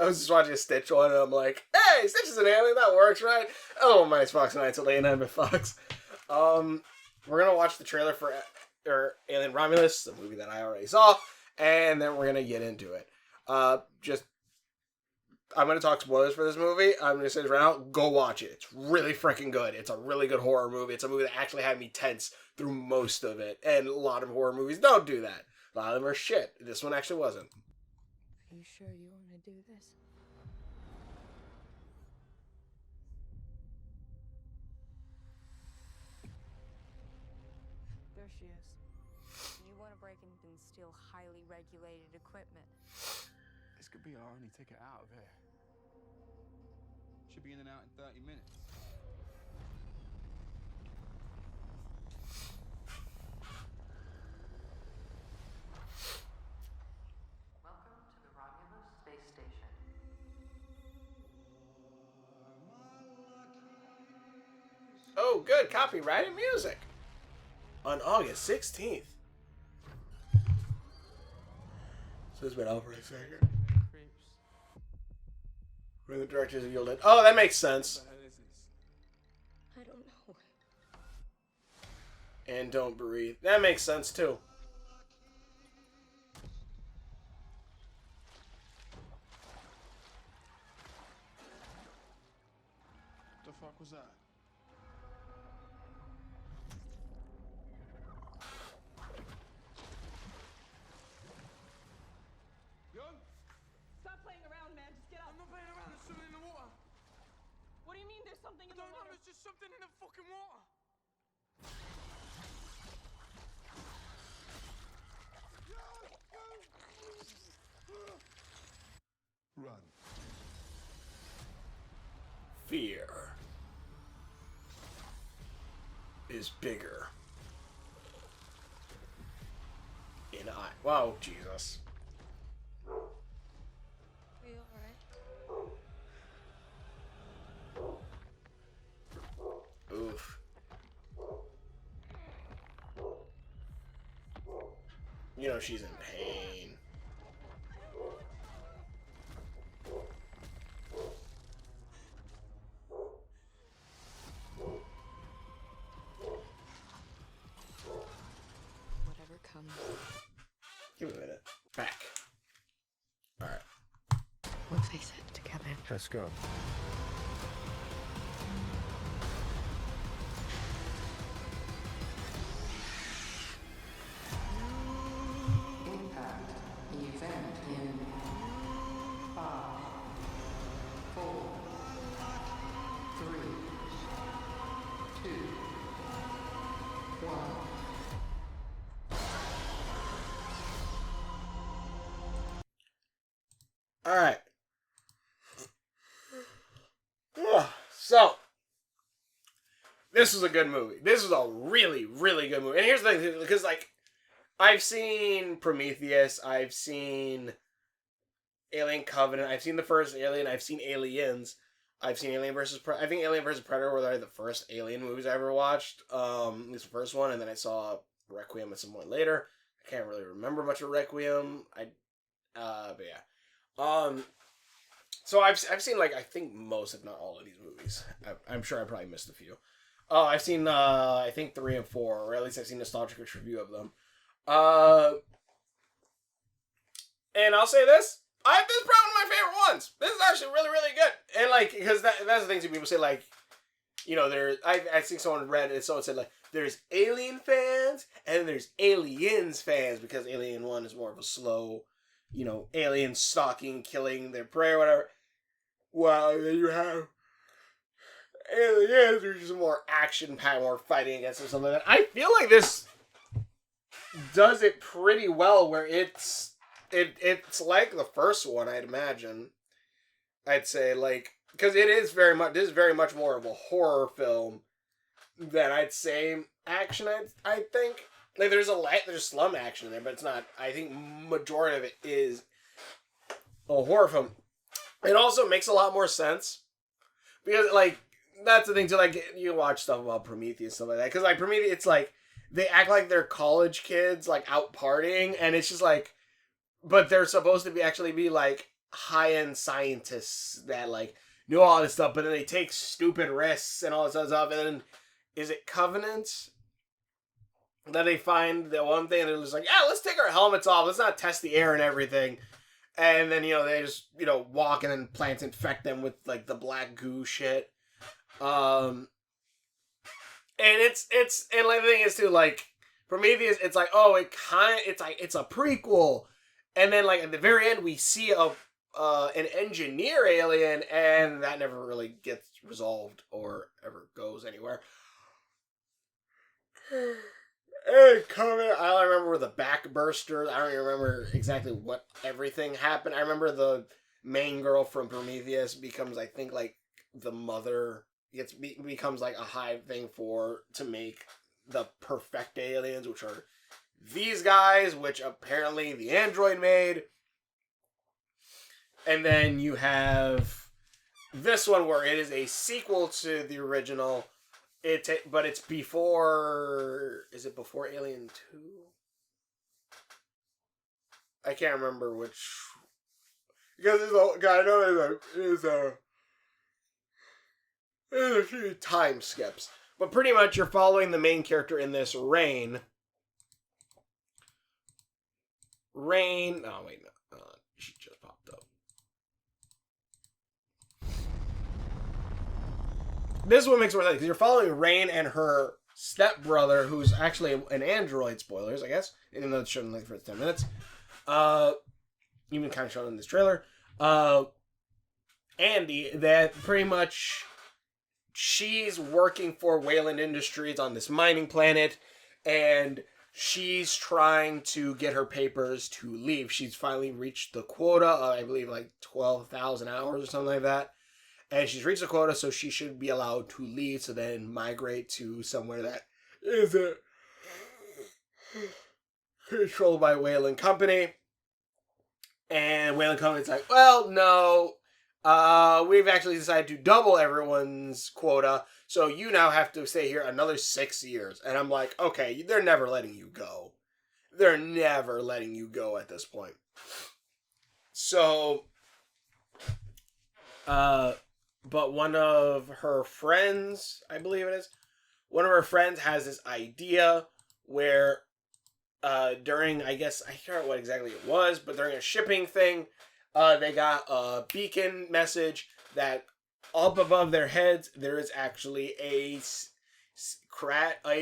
was just watching a Stitch one, and I'm like, hey, Stitch is an alien, that works, right? Oh, my Fox Nights at Late Night with Fox. We're gonna watch the trailer for Alien Romulus, the movie that I already saw, and then we're gonna get into it. I'm going to talk spoilers for this movie. I'm going to say this right now. Go watch it. It's really freaking good. It's a really good horror movie. It's a movie that actually had me tense through most of it. And a lot of horror movies don't do that. A lot of them are shit. This one actually wasn't. Are you sure you want to do this? There she is. You want to break in and steal highly regulated equipment. This could be our only ticket out of here. Should be in and out in 30 minutes. Welcome to the Romulus space station. Oh, good. Copyrighted music. On August 16th. So it's been out for a second. When the directors are yielded. Oh, that makes sense. I don't know. And Don't Breathe. That makes sense too. The fuck was that? Stop playing around, man. Just get up. I'm not playing around. There's something in the water. What do you mean there's something in the No, water? there's just something in the fucking water. Run. Fear is bigger. In I. Wow, Jesus. Are you alright? Oof. You know she's in pain. Whatever comes. Give me a minute. Back. Alright. We'll face it together. Let's go. Impact event in 5, 4, 3, 2, 1. Alright. So, this is a good movie. This is a really, really good movie. And here's the thing, because, like, I've seen Prometheus, I've seen Alien Covenant, I've seen the first Alien, I've seen Aliens, I've seen Alien vs. I think Alien vs. Predator were the first Alien movies I ever watched. At least the first one, and then I saw Requiem at some point later. I can't really remember much of Requiem. But yeah. So I've seen, like, I think most, if not all of these movies. I'm sure I probably missed a few. I've seen, I think 3 and 4, or at least I've seen nostalgic review of them. And I'll say this. This is probably one of my favorite ones. This is actually really, really good. And, like, because that's the thing that people say, like, you know, I think someone read it, someone said, like, there's Alien fans, and there's Aliens fans, because Alien 1 is more of a slow, you know, alien stalking, killing their prey or whatever. Well, then you have Aliens, which is more action-packed, more fighting against or something like that. I feel like this does it pretty well, where it's like the first one, I'd imagine. I'd say, like, because this is very much more of a horror film than I'd say action. I think, like, there's some action in there, but it's not. I think majority of it is a horror film. It also makes a lot more sense because, like, that's the thing too. Like, you watch stuff about Prometheus, stuff like that, because, like, Prometheus, it's like they act like they're college kids, like, out partying, and it's just like, but they're supposed to be actually be like high-end scientists that like knew all this stuff, but then they take stupid risks and all this other stuff. And then is it Covenant that they find the one thing and they're just like, yeah, let's take our helmets off. Let's not test the air and everything. And then, they just, walk and then plants infect them with, like, the black goo shit. And and like, the thing is, too, like, Prometheus, it's like, oh, it's a prequel. And then, like, at the very end, we see an engineer alien, and that never really gets resolved or ever goes anywhere. Hey, Covenant, I don't remember the backbursters. I don't even remember exactly what everything happened. I remember the main girl from Prometheus becomes, I think, like, the mother. Becomes, like, a hive thing to make the perfect aliens, which are these guys, which apparently the android made. And then you have this one where it is a sequel to the original. But it's before... Is it before Alien 2? I can't remember which... Because I know there's a few time skips. But pretty much you're following the main character in this, Rain. Rain... Oh, wait, no. She just popped up. This is what makes it more like, because you're following Rain and her stepbrother, who's actually an android, spoilers, I guess, even though it's shown in like the first 10 minutes. Even kind of shown in this trailer. Andy, that pretty much she's working for Wayland Industries on this mining planet, and she's trying to get her papers to leave. She's finally reached the quota, I believe like 12,000 hours or something like that. And she's reached the quota, so she should be allowed to leave, to then migrate to somewhere that is controlled by Wayland Company. And Wayland Company's like, well, no, we've actually decided to double everyone's quota, so you now have to stay here another 6 years. And I'm like, okay, they're never letting you go. They're never letting you go at this point. So, but one of her friends, I believe it is, one of her friends has this idea where during, I guess, I can't remember what exactly it was, but during a shipping thing, they got a beacon message that up above their heads, there is actually a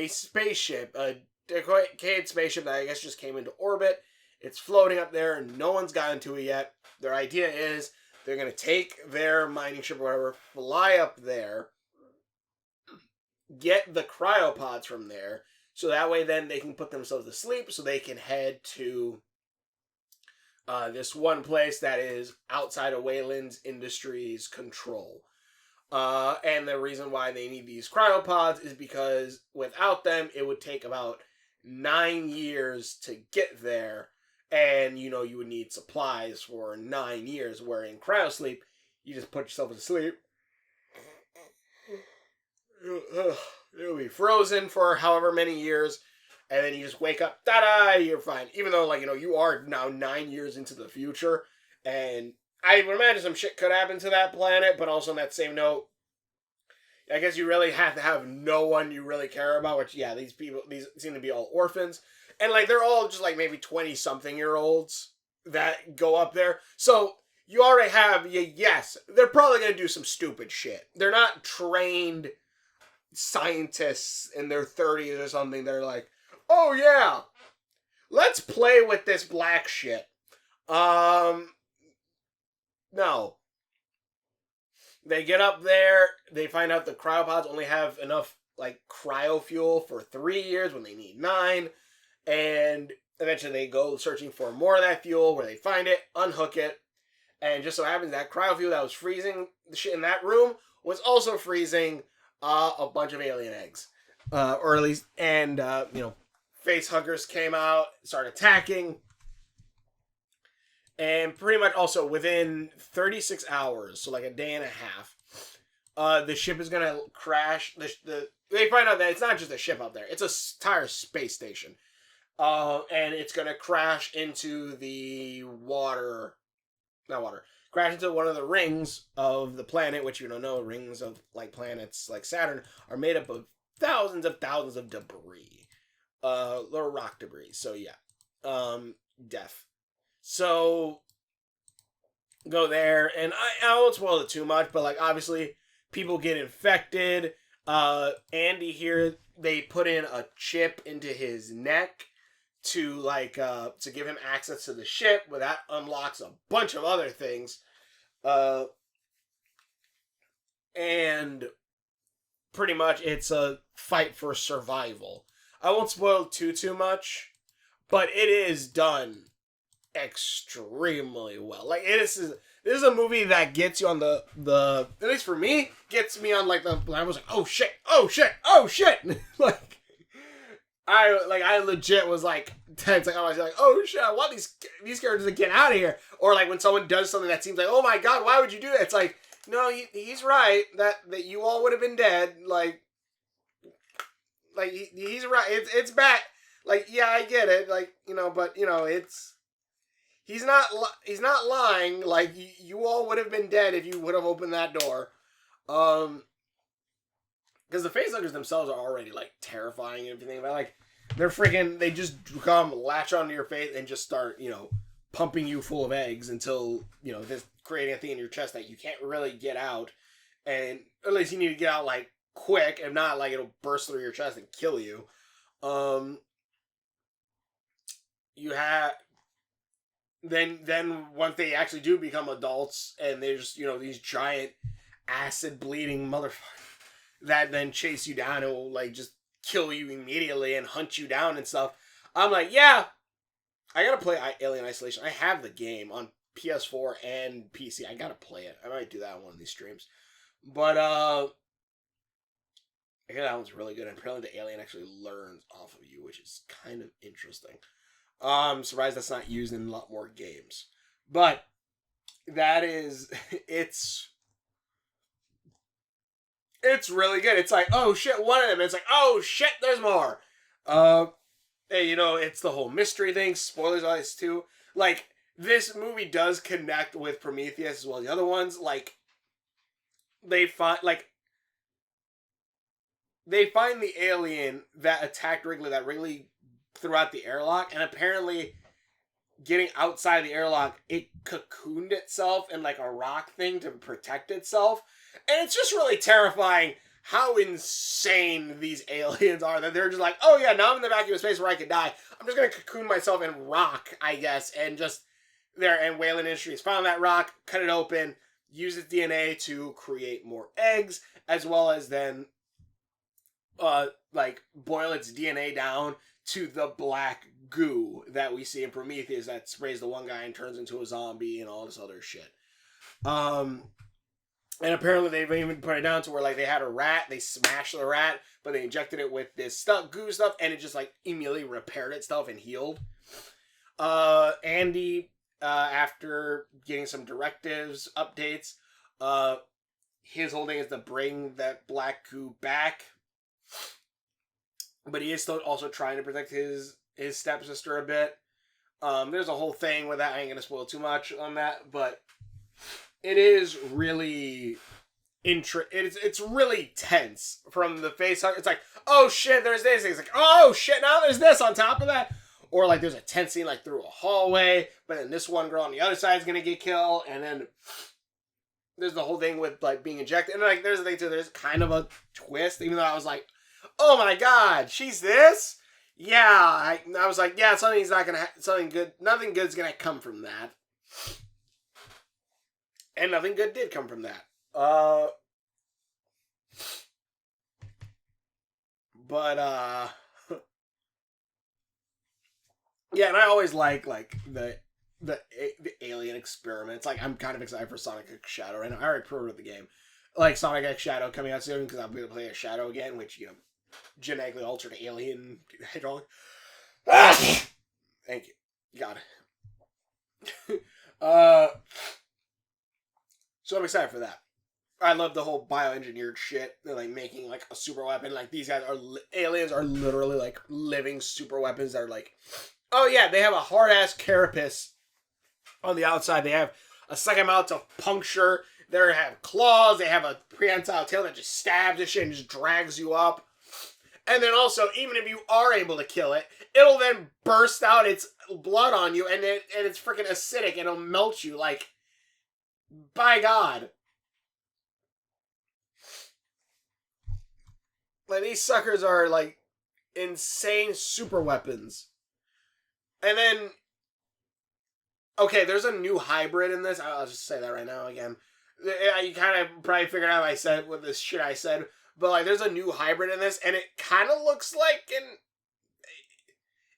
spaceship, a decayed spaceship that I guess just came into orbit. It's floating up there, and no one's gotten to it yet. Their idea is they're going to take their mining ship or whatever, fly up there, get the cryopods from there, so that way then they can put themselves to sleep, so they can head to this one place that is outside of Wayland's Industries' control. And the reason why they need these cryopods is because without them, it would take about 9 years to get there. And, you would need supplies for 9 years, where in cryosleep, you just put yourself to sleep. You'll be frozen for however many years, and then you just wake up, ta-da, you're fine. Even though, you are now 9 years into the future, and I would imagine some shit could happen to that planet, but also on that same note, I guess you really have to have no one you really care about, which, yeah, these seem to be all orphans. And, they're all just, maybe 20-something-year-olds that go up there. So, you already have, yes, they're probably going to do some stupid shit. They're not trained scientists in their 30s or something. They're like, oh, yeah, let's play with this black shit. No. They get up there, they find out the cryopods only have enough, cryo fuel for 3 years when they need 9. And eventually they go searching for more of that fuel, where they find it, unhook it, and just so happens that cryo fuel that was freezing the shit in that room was also freezing a bunch of alien eggs. Or at least, and, face huggers came out, started attacking. And pretty much also within 36 hours, so a day and a half, the ship is going to crash. They find out that it's not just a ship up there, it's an entire space station. And it's going to crash into the crash into one of the rings of the planet, which you don't know, rings of like planets like Saturn are made up of thousands of debris, little rock debris. So yeah, death. So go there, and I won't spoil it too much, but like obviously people get infected. Andy here, they put in a chip into his neck to like to give him access to the ship, but that unlocks a bunch of other things. And pretty much it's a fight for survival. I won't spoil too much, but it is done extremely well. Like this is a movie that gets you on the at least for me, gets me on like I was like, oh shit. like I legit was like tense. Like I was like, oh shit, I want these characters to get out of here. Or like when someone does something that seems like, oh my god, why would you do that? It's like, no, he's right that you all would have been dead. Like he's right. It's bad. Like yeah, I get it. Like but it's. He's not lying. Like, you all would have been dead if you would have opened that door. Because the facehuggers themselves are already, like, terrifying and everything. But, like, they just come, latch onto your face, and just start, pumping you full of eggs until, this creating a thing in your chest that you can't really get out. And at least you need to get out, like, quick. If not, like, it'll burst through your chest and kill you. You have... Then once they actually do become adults and there's these giant acid bleeding motherfuckers that then chase you down and will like just kill you immediately and hunt you down and stuff, I'm like, yeah, I gotta play Alien Isolation. I have the game on PS4 and PC. I gotta play it. I might do that on one of these streams. But I hear that one's really good, and apparently the alien actually learns off of you, which is kind of interesting. I'm surprised that's not used in a lot more games. But that is it's really good. It's like, oh shit, one of them. It's like, oh shit, there's more. And, it's the whole mystery thing. Spoilers on this too. Like, this movie does connect with Prometheus as well as the other ones. Like, they find the alien that attacked Wrigley, that Wrigley threw out the airlock, and apparently getting outside the airlock, it cocooned itself in like a rock thing to protect itself. And it's just really terrifying how insane these aliens are, that they're just like, oh yeah, now I'm in the vacuum of space where I could die. I'm just going to cocoon myself in rock, I guess, and just there. And Wayland Industries found that rock, cut it open, use its DNA to create more eggs, as well as then boil its DNA down to the black goo that we see in Prometheus that sprays the one guy and turns into a zombie and all this other shit. And apparently they've even put it down to where like they had a rat, they smashed the rat, but they injected it with this goo stuff, and it just like immediately repaired itself and healed. Andy, after getting some directives, updates, his whole thing is to bring that black goo back. But he is still also trying to protect his stepsister a bit. There's a whole thing with that. I ain't going to spoil too much on that. But it is really... It's really tense from the face. It's like, oh shit, there's this. It's like, oh shit, now there's this on top of that. Or like there's a tense scene like through a hallway. But then this one girl on the other side is going to get killed. And then there's the whole thing with like being injected. And like there's the thing too. There's kind of a twist. Even though I was like, oh my god, she's this? Yeah, I was like, yeah, something good, nothing good's gonna come from that. And nothing good did come from that. Yeah, and I always like the alien experiments. Like, I'm kind of excited for Sonic X Shadow right now. I already pre-ordered the game. Like, Sonic X Shadow coming out soon, because I'll be able to play a Shadow again, which, genetically altered alien hedgehog. Thank you. Got it. So I'm excited for that. I love the whole bioengineered shit. They're like making like a super weapon. Like these guys are aliens are literally like living super weapons that are like, oh yeah, they have a hard ass carapace on the outside. They have a second mouth to puncture. They have claws. They have a prehensile tail that just stabs and shit and just drags you up. And then also, even if you are able to kill it, it'll then burst out its blood on you, and it's freaking acidic, and it'll melt you. Like, by God. Like, these suckers are, like, insane super weapons. And then, okay, there's a new hybrid in this. I'll just say that right now again. You kind of probably figured out what I said with this shit I said. But, like, there's a new hybrid in this, and it kind of looks like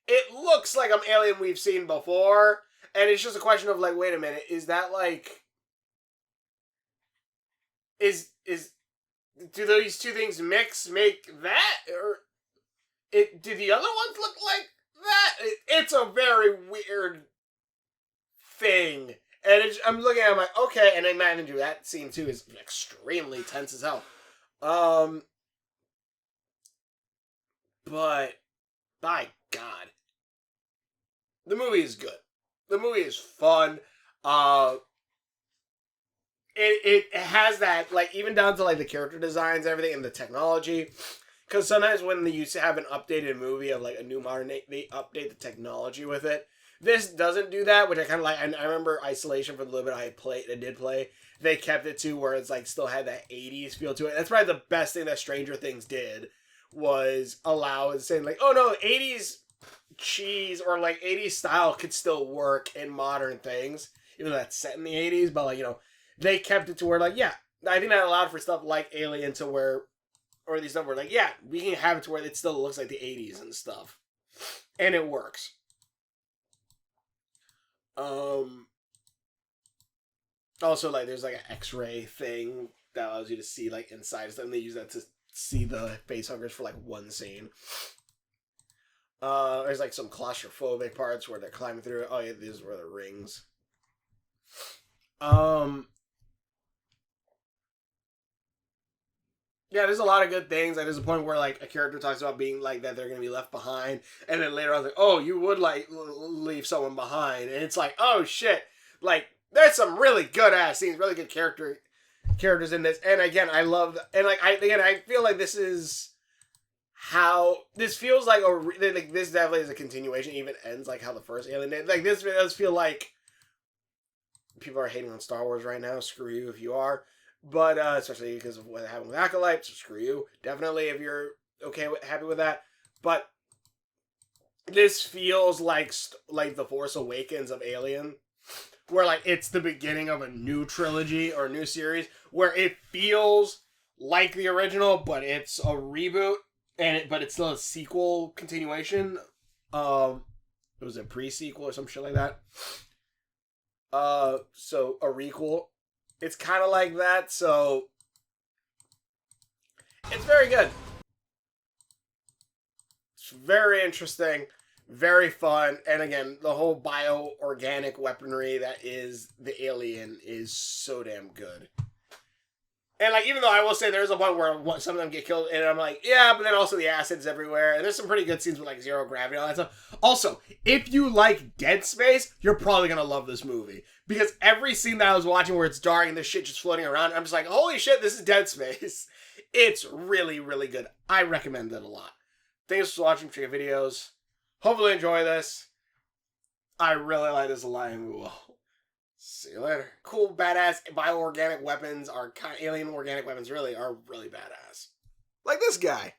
it looks like an alien we've seen before. And it's just a question of, like, wait a minute, is that, like... Do those two things make that? Or... do the other ones look like that? It's a very weird thing. And I'm looking at it, I'm like, okay, and I imagine that scene, too, is extremely tense as hell. But by God, the movie is good. The movie is fun. It has that, like, even down to, like, the character designs and everything and the technology. Because sometimes when they used to have an updated movie of, like, a new modern, they update the technology with it. This doesn't do that, which I kind of like. I remember Isolation for the little bit I did play. They kept it to where it's, like, still had that 80s feel to it. That's probably the best thing that Stranger Things did, was allow and saying, like, oh no, 80s cheese or, like, 80s style could still work in modern things, even though that's set in the 80s, but, like, you know, they kept it to where, like, yeah, I think that allowed for stuff like Alien to where, or these stuff where, like, yeah, we can have it to where it still looks like the 80s and stuff. And it works. Also, like, there's, like, an X-ray thing that allows you to see, like, inside them. They use that to see the facehuggers for, like, one scene. There's, like, some claustrophobic parts where they're climbing through. Oh, yeah, these were the rings. Yeah, there's a lot of good things. Like, there's a point where, like, a character talks about being, like, that they're going to be left behind. And then later on, like, oh, you would, like, leave someone behind. And it's like, oh, shit. Like, there's some really good-ass scenes, really good characters in this. And, again, I love... And, like, I feel like this is how... This feels like... like, this definitely is a continuation. It even ends, like, how the first Alien did. Like, this does feel like... People are hating on Star Wars right now. Screw you if you are. But, especially because of what happened with Acolyte, so screw you. Definitely, if you're happy with that. But this feels like The Force Awakens of Alien, where, like, it's the beginning of a new trilogy or a new series, where it feels like the original, but it's a reboot, but it's still a sequel continuation. It was a pre-sequel or some shit like that. So a requel. It's kind of like that, so it's very good. It's very interesting, very fun, and again, the whole bio-organic weaponry that is the Alien is so damn good. And, like, even though I will say there's a point where some of them get killed, and I'm like, yeah, but then also the acid's everywhere, and there's some pretty good scenes with, like, zero gravity and all that stuff. Also, if you like Dead Space, you're probably gonna love this movie. Because every scene that I was watching where it's dark and this shit just floating around, I'm just like, holy shit, this is Dead Space. It's really, really good. I recommend it a lot. Thanks for watching for your videos. Hopefully enjoy this. I really like this a lot, and we will see you later. Cool, badass bioorganic weapons are alien organic weapons really are really badass. Like this guy.